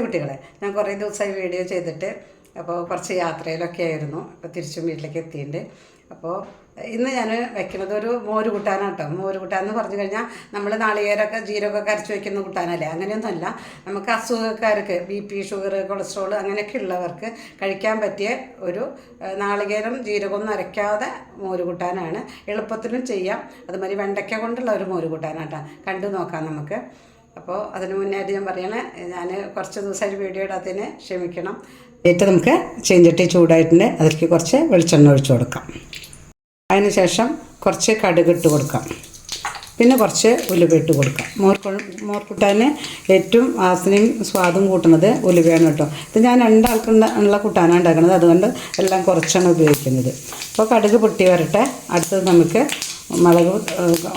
കുട്ടികളെ ഞാൻ കുറേ ദിവസമായി വീഡിയോ ചെയ്തിട്ട് അപ്പോൾ കുറച്ച് യാത്രയിലൊക്കെ ആയിരുന്നു. അപ്പോൾ തിരിച്ചും വീട്ടിലേക്ക് എത്തിയിട്ടുണ്ട്. അപ്പോൾ ഇന്ന് ഞാൻ വെക്കുന്നത് ഒരു മോര് കൂട്ടാനാണ് കേട്ടോ. മോര് കൂട്ടാൻ എന്ന് പറഞ്ഞു കഴിഞ്ഞാൽ നമ്മൾ നാളികേരമൊക്കെ ജീരകമൊക്കെ അരച്ച് വയ്ക്കുന്ന കൂട്ടാനല്ലേ, അങ്ങനെയൊന്നുമല്ല. നമുക്ക് അസുഖക്കാർക്ക് BP, ഷുഗർ, കൊളസ്ട്രോൾ അങ്ങനെയൊക്കെ ഉള്ളവർക്ക് കഴിക്കാൻ പറ്റിയ ഒരു നാളികേരം ജീരകമൊന്നും അരയ്ക്കാതെ മോര് കൂട്ടാനാണ്. എളുപ്പത്തിലും ചെയ്യാം. അതുമാതിരി വെണ്ടയ്ക്ക കൊണ്ടുള്ള ഒരു മോര് കൂട്ടാനാണ് കേട്ടോ. കണ്ടു നോക്കാം നമുക്ക്. അപ്പോൾ അതിന് മുന്നായിട്ട് ഞാൻ പറയണേ, ഞാൻ കുറച്ച് ദിവസമായിട്ട് വീഡിയോ ഇടാത്തതിന് ക്ഷമിക്കണം. ഏറ്റവും നമുക്ക് ചീഞ്ചട്ടി ചൂടായിട്ടുണ്ട്. അതിലേക്ക് കുറച്ച് വെളിച്ചെണ്ണ ഒഴിച്ചു കൊടുക്കാം. അതിന് ശേഷം കുറച്ച് കടുക് ഇട്ട് കൊടുക്കാം. പിന്നെ കുറച്ച് ഉലുവ ഇട്ട് കൊടുക്കാം. മോർക്കൂട്ടാൻ ഏറ്റവും വാസനയും സ്വാദും കൂട്ടുന്നത് ഉലുവയാണ് കേട്ടോ. ഇത് ഞാൻ രണ്ടാൾക്കുള്ള കൂട്ടാനാണ് ഉണ്ടാക്കുന്നത്, അതുകൊണ്ട് എല്ലാം കുറച്ചാണ് ഉപയോഗിക്കുന്നത്. അപ്പോൾ കടുക് പൊട്ടി വരട്ടെ. അടുത്തത് നമുക്ക്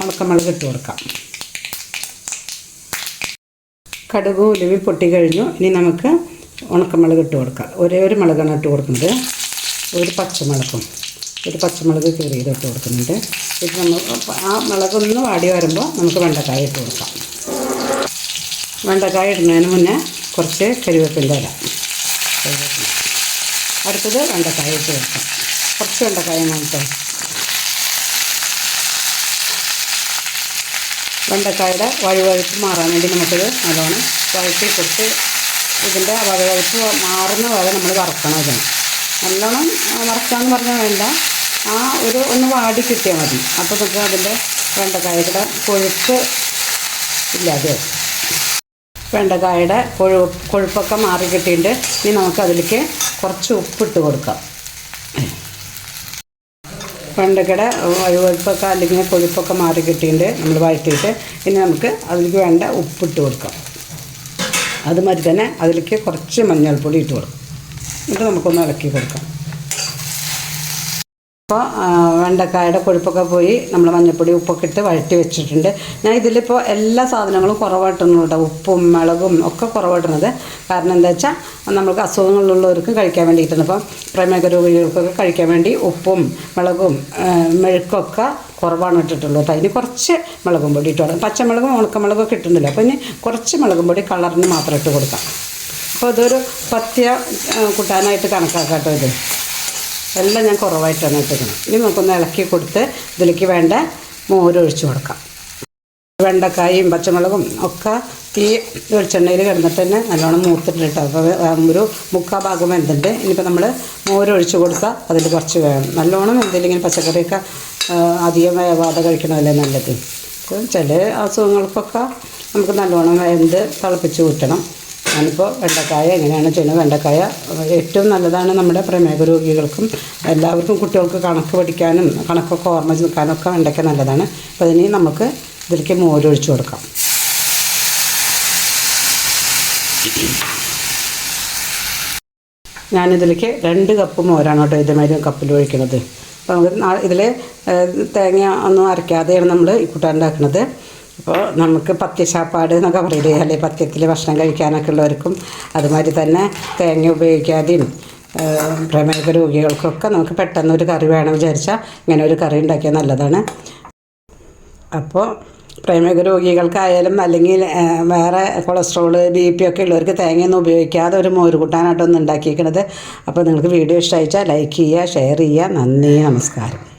ഉണക്കമുളക് ഇട്ട് കൊടുക്കാം. കടുക് ഉലുവി പൊട്ടി കഴിഞ്ഞു. ഇനി നമുക്ക് ഉണക്കമുളക് ഇട്ട് കൊടുക്കാം. ഒരു മുളകാണ് ഇട്ട് കൊടുക്കുന്നത്. ഒരു പച്ചമുളക് കീറിയത് ഇട്ട് കൊടുക്കുന്നുണ്ട്. ഇത് നമ്മൾ ആ മുളകൊന്ന് വാടി വരുമ്പോൾ നമുക്ക് വെണ്ടക്കായ ഇട്ട് കൊടുക്കാം. വെണ്ടക്കായ ഇടുന്നതിന് മുന്നേ കുറച്ച് കരിവേപ്പിൻ്റെ ഇല. അടുത്തത് വെണ്ടക്കായ ഇട്ട് കൊടുക്കാം. കുറച്ച് വെണ്ടക്കായ കേട്ടോ. വെണ്ടക്കായുടെ വഴുവഴുപ്പ് മാറാൻ വേണ്ടി നമുക്കിത് നല്ലോണം വഴറ്റി കൊടുത്ത് ഇതിൻ്റെ വഴുവഴുപ്പ് മാറുന്ന വരെ നമ്മൾ വറക്കണം. ഇതിന് നല്ലോണം വറക്കാമെന്ന് പറഞ്ഞാൽ വേണ്ട, ഒന്ന് വാടി കിട്ടിയാൽ മതി. അപ്പോൾ നമുക്ക് അതിൻ്റെ വെണ്ടക്കായയുടെ കൊഴുപ്പ് ഇല്ലാതെ വെണ്ടക്കായയുടെ കൊഴുപ്പൊക്കെ മാറി കിട്ടിയിട്ട് ഇനി നമുക്കതിലേക്ക് കുറച്ച് ഉപ്പിട്ട് കൊടുക്കാം. വെണ്ടക്കയുടെ വഴുവഴുപ്പൊക്കെ അല്ലെങ്കിൽ കൊഴുപ്പൊക്കെ മാറി കിട്ടിയിട്ട് നമ്മൾ വഴറ്റിയിട്ട് ഇനി നമുക്ക് അതിലേക്ക് വേണ്ട ഉപ്പിട്ട് കൊടുക്കാം. അതുമാതിരി തന്നെ അതിലേക്ക് കുറച്ച് മഞ്ഞൾപ്പൊടി ഇട്ട് കൊടുക്കും. എന്നിട്ട് നമുക്കൊന്ന് ഇളക്കി കൊടുക്കാം. അപ്പോൾ വെണ്ടക്കായുടെ കൊഴുപ്പൊക്കെ പോയി നമ്മൾ മഞ്ഞൾപ്പൊടി ഉപ്പൊക്കെ ഇട്ട് വഴറ്റി വെച്ചിട്ടുണ്ട്. ഞാൻ ഇതിലിപ്പോൾ എല്ലാ സാധനങ്ങളും കുറവായിട്ടൊന്നും കേട്ടോ. ഉപ്പും മുളകും ഒക്കെ കുറവായിട്ടുള്ളത്. കാരണം എന്താ വെച്ചാൽ നമുക്ക് അസുഖങ്ങളുള്ളവർക്ക് കഴിക്കാൻ വേണ്ടിയിട്ടാണ്. ഇപ്പം പ്രമേഹ രോഗികൾക്കൊക്കെ കഴിക്കാൻ വേണ്ടി ഉപ്പും മുളകും മെഴുക്കൊക്കെ കുറവാണ് ഇട്ടിട്ടുള്ളൂ കേട്ടോ. അതിന് കുറച്ച് മുളകും പൊടി ഇട്ട് കൊടുക്കാം. പച്ചമുളകും ഉണക്കമുളകൊക്കെ ഇട്ടുന്നില്ല. അപ്പോൾ ഇനി കുറച്ച് മുളകും പൊടി കളറിന് മാത്രം ഇട്ട് കൊടുക്കാം. അപ്പോൾ ഇതൊരു പത്യ കൂട്ടാനായിട്ട് കണക്കാക്കാം കേട്ടോ. ഇത് എല്ലാം ഞാൻ കുറവായിട്ടാണ് ഇട്ടിരിക്കുന്നത്. ഇനി നമുക്കൊന്ന് ഇളക്കി കൊടുത്ത് ഇതിലേക്ക് വേണ്ട മോരൊഴിച്ച് കൊടുക്കാം. വെണ്ടക്കായും പച്ചമുളകും ഒക്കെ ഈ വെളിച്ചെണ്ണയിൽ കിടന്നിട്ട് തന്നെ നല്ലോണം മൂത്തിട്ടുണ്ട് കേട്ടോ. അപ്പോൾ ഒരു 3/4 ഭാഗം വെന്തിട്ട് ഇനിയിപ്പോൾ നമ്മൾ മോരൊഴിച്ച് കൊടുക്കുക. അതിൽ കുറച്ച് വേണം. നല്ലോണം എന്തെങ്കിലും പച്ചക്കറിയൊക്കെ അധികം വേവാതെ കഴിക്കണമല്ലേ നല്ലത്. ചില അസുഖങ്ങൾക്കൊക്കെ നമുക്ക് നല്ലോണം വെന്ത് തിളപ്പിച്ച് ഊറ്റണം. ഞാനിപ്പോൾ വെണ്ടക്കായ എങ്ങനെയാണ് ചെയ്യുന്നത്. വെണ്ടക്കായ ഏറ്റവും നല്ലതാണ് നമ്മുടെ പ്രമേഹ രോഗികൾക്കും എല്ലാവർക്കും. കുട്ടികൾക്ക് കണക്ക് പഠിക്കാനും കണക്കൊക്കെ ഓർമ്മ നിൽക്കാനൊക്കെ വെണ്ടയ്ക്ക നല്ലതാണ്. അപ്പോൾ അതിന് നമുക്ക് ഇതിലേക്ക് മോരൊഴിച്ച് കൊടുക്കാം. ഞാനിതിലേക്ക് 2 കപ്പ് മോരാണ് കേട്ടോ ഇതേമാതിരി കപ്പിൽ ഒഴിക്കുന്നത്. അപ്പോൾ നമുക്ക് ഇതിൽ തേങ്ങ ഒന്നും അരയ്ക്കാതെയാണ് നമ്മൾ ഈ കൂട്ടാൻ ഉണ്ടാക്കുന്നത്. അപ്പോൾ നമുക്ക് പത്യശാപ്പാട് എന്നൊക്കെ പറയില്ലേ, അല്ലെങ്കിൽ പത്യത്തിൽ ഭക്ഷണം കഴിക്കാനൊക്കെ ഉള്ളവർക്കും അതുമാതിരി തന്നെ തേങ്ങ ഉപയോഗിക്കാതെയും പ്രമേഹ രോഗികൾക്കൊക്കെ നമുക്ക് പെട്ടെന്നൊരു കറി വേണം വിചാരിച്ചാൽ ഇങ്ങനെ ഒരു കറി ഉണ്ടാക്കിയാൽ നല്ലതാണ്. അപ്പോൾ പ്രമേഹ രോഗികൾക്കായാലും അല്ലെങ്കിൽ വേറെ കൊളസ്ട്രോൾ BP ഒക്കെ ഉള്ളവർക്ക് തേങ്ങയൊന്നും ഉപയോഗിക്കാതെ ഒരു മോര് കൂട്ടാനായിട്ടൊന്നും ഉണ്ടാക്കിയിരിക്കുന്നത്. അപ്പോൾ നിങ്ങൾക്ക് വീഡിയോ ഇഷ്ടമായിച്ചാൽ ലൈക്ക് ചെയ്യുക, ഷെയർ ചെയ്യുക. നന്ദി, നമസ്കാരം.